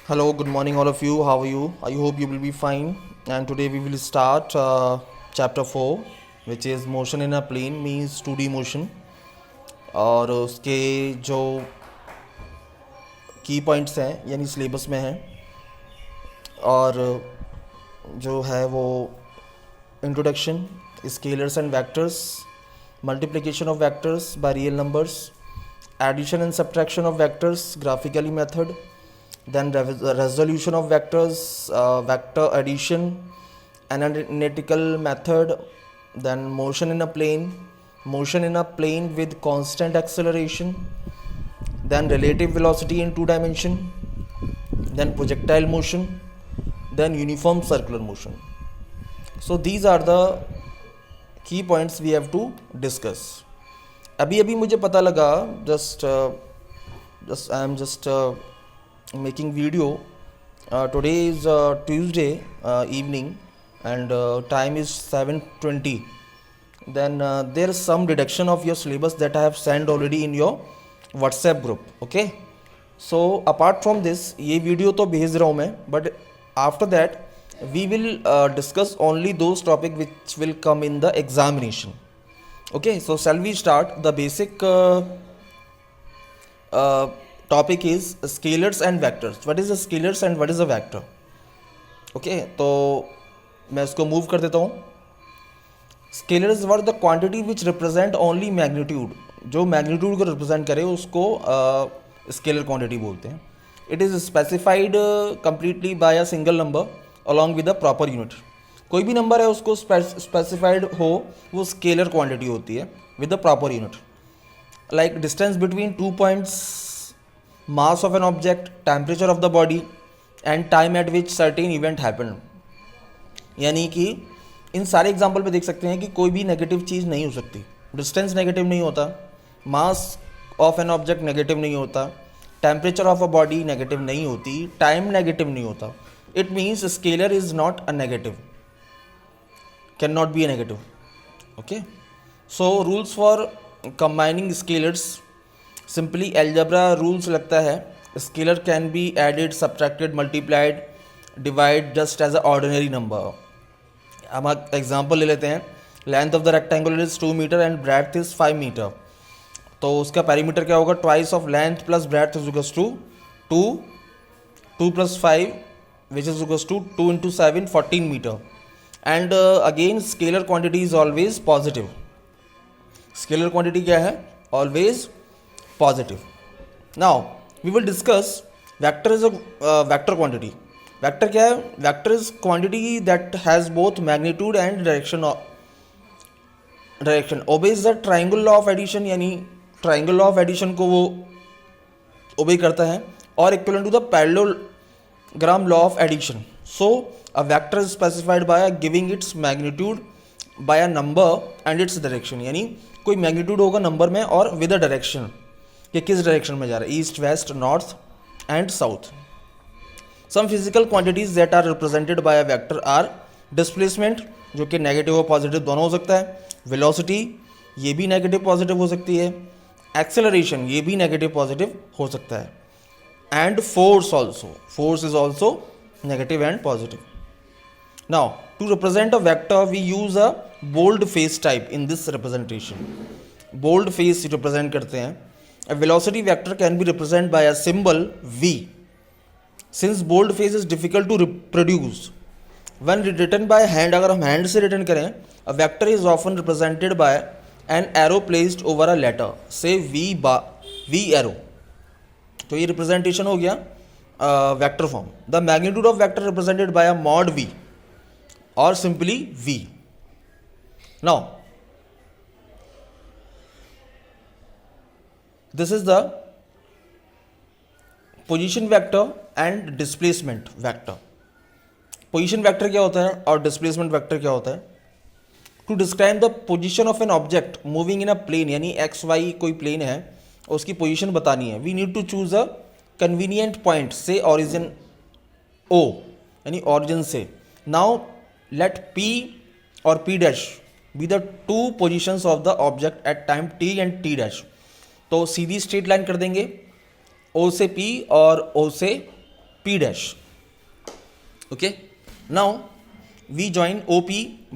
Hello, good morning, all of you. How are you? I hope you will be fine. And today we will start chapter 4, which is motion in a plane means 2D motion. और उसके जो की points हैं यानी syllabus में हैं और जो है वो introduction, scalars and vectors, multiplication of vectors by real numbers, addition and subtraction of vectors graphically method, then resolution of vectors, vector addition, analytical method, then motion in a plane with constant acceleration, then relative velocity in 2 dimension, then projectile motion, then uniform circular motion. So these are the key points we have to discuss. अभी मुझे पता लगा just I am just making video. Today is Tuesday evening and time is 7:20. Then there is some deduction of your syllabus that I have send already in your WhatsApp group. Okay, so apart from this ये video तो भेज रहा हूँ मैं, but after that we will discuss only those topic which will come in the examination. Okay, so shall we start? The basic topic is scalars and vectors. What is a scalars and what is a vector? Okay, तो मैं इसको move कर देता हूँ. Scalars were the quantity which represent only magnitude. जो magnitude को represent करे उसको scalar quantity बोलते हैं. It is specified completely by a single number along with the proper unit. कोई भी नंबर है उसको स्पेसिफाइड हो वो स्केलर क्वांटिटी होती है with the proper unit. Like distance between 2 points, mass of an object, temperature of the body and time eight which certain event happen. यानी कि इन सारे एग्जाम्पल पे देख सकते हैं कि कोई भी नेगेटिव चीज़ नहीं हो सकती. डिस्टेंस नेगेटिव नहीं होता, mass of an object negative नहीं होता, temperature of a body negative नहीं होती, टाइम नेगेटिव नहीं होता. It means a scalar is not a negative, cannot be a negative. Okay, so rules for combining scalars, simply algebra rules लगता है. Scalar can be added, subtracted, multiplied, divide just as a ordinary number. हम example ले लेते हैं. Length of the rectangular is 2 metre and breadth is 5 metre. तो उसका perimeter क्या होगा? Twice of length plus breadth is equals to 2 plus 5 which is equals to 2 into 7, 14 meter. And again scalar quantity is always positive. Scalar quantity क्या है? Always positive. Now we will discuss vector is a vector quantity. Vector क्या है? Vector is quantity that has both magnitude and direction. Obeys the triangle law of addition, यानी triangle law of addition को वो obey करता है और equivalent to the parallelogram law of addition. So a vector is specified by giving its magnitude by a number and its direction. यानी कोई magnitude होगा number में और विद अ डायरेक्शन कि किस डायरेक्शन में जा रहा है, east, west, north and south. Some physical quantities that are represented by a vector are displacement, जो कि नेगेटिव और पॉजिटिव दोनों हो सकता है. वेलोसिटी, ये भी नेगेटिव पॉजिटिव हो सकती है. एक्सेलरेशन, ये भी नेगेटिव पॉजिटिव हो सकता है. And force also. Force is also negative and positive. Now, to represent a vector, we use a boldface type in this representation. Boldface represent करते हैं. A velocity vector can be represented by a symbol v. Since boldface is difficult to reproduce, when written by hand, अगर हम hand से written करें, a vector is often represented by an arrow placed over a letter, say v arrow. तो ये representation हो गया vector form. The magnitude of vector represented by a mod v और simply v. Now this is the position vector and displacement vector. Position vector क्या होता है और displacement vector क्या होता है? To describe the position of an object moving in a plane, यानी X Y कोई प्लेन है और उसकी पोजीशन बतानी है. We need to choose a convenient point say origin ओ, यानी ऑरिजिन से. नाउ लेट पी और P dash be the two positions of the object at time T and T dash. तो सीधी स्ट्रेट लाइन कर देंगे ओ से P और ओ से P dash. Okay, now we join OP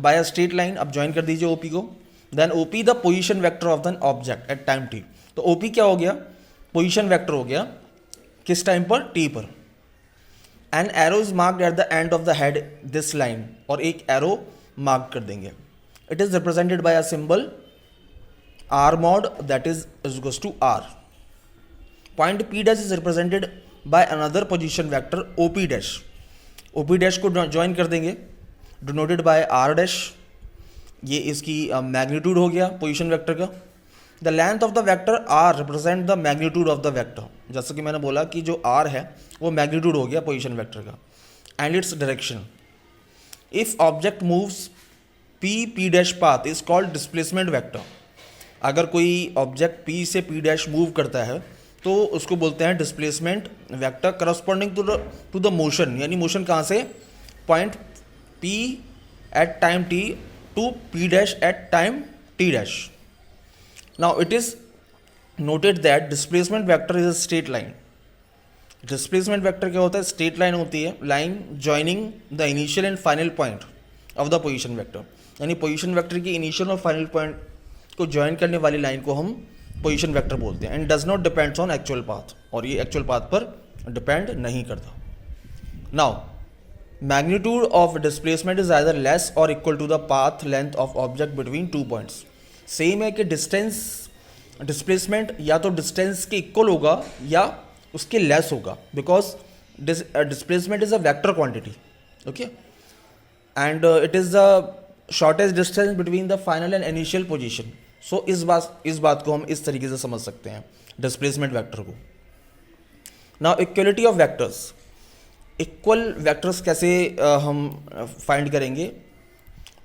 by a straight line. अब join कर दीजिए OP को. Then OP the position vector of the object at time t. तो OP क्या हो गया? पोजिशन वेक्टर हो गया किस टाइम पर? t पर. An arrow is marked at the end of the head this line, और एक एरो मार्क कर देंगे. It is represented by a symbol r mod that is equals to r. Point p dash is represented by another position vector op dash. op dash को join कर देंगे denoted by r dash. ये इसकी magnitude हो गया position vector का. The length of the vector r represent the magnitude of the vector. जैसा कि मैंने बोला कि जो r है वो मैग्नीट्यूड हो गया पोजीशन वेक्टर का. And its direction. If object moves p dash path is called displacement vector. अगर कोई ऑब्जेक्ट p से p डैश मूव करता है तो उसको बोलते हैं displacement vector corresponding to the motion. यानी मोशन कहाँ से? Point p at time t to p dash at time t dash. Now it is noted that displacement vector is a straight line. Displacement vector क्या होता है? Straight line होती है, line joining the initial and final point of the position vector. यानी position vector की initial और final point को join करने वाली लाइन को हम पोजीशन वेक्टर बोलते हैं. And does not depends on actual path, और ये एक्चुअल पाथ पर डिपेंड नहीं करता. Now magnitude of displacement is either less or equal to the path length of object between two points. Same है कि distance displacement या तो distance के इक्वल होगा या उसके लेस होगा, because displacement is a vector quantity. Okay, and it is the shortest distance between the final and initial position. So इस बात को हम इस तरीके से समझ सकते हैं डिस्प्लेसमेंट वेक्टर को. Now equality of vectors. Equal vectors कैसे हम फाइंड करेंगे?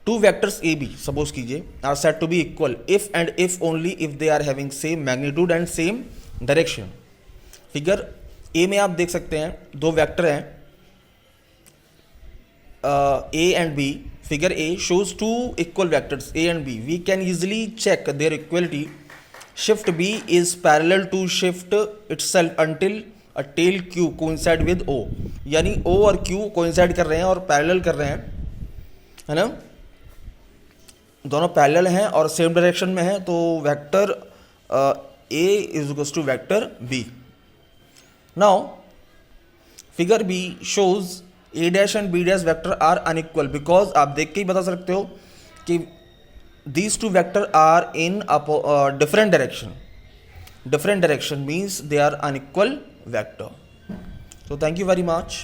Two vectors A B suppose कीजिए are said to be equal if and if only if they are having same magnitude and same direction. Figure A में आप देख सकते हैं दो वेक्टर हैं A and B. Figure A shows two equal vectors A and B. We can easily check their equality. Shift B is parallel to shift itself until a tail Q coincide with O. यानी O और Q coincide कर रहे हैं और parallel कर रहे हैं, है ना? दोनों parallel हैं और same direction में हैं, तो vector A is equals to vector B. Now figure B shows A dash and B dash vector are unequal, because आप देख के ही बता सकते हो कि these two vector are in different direction. Different direction means they are unequal vector. So thank you very much.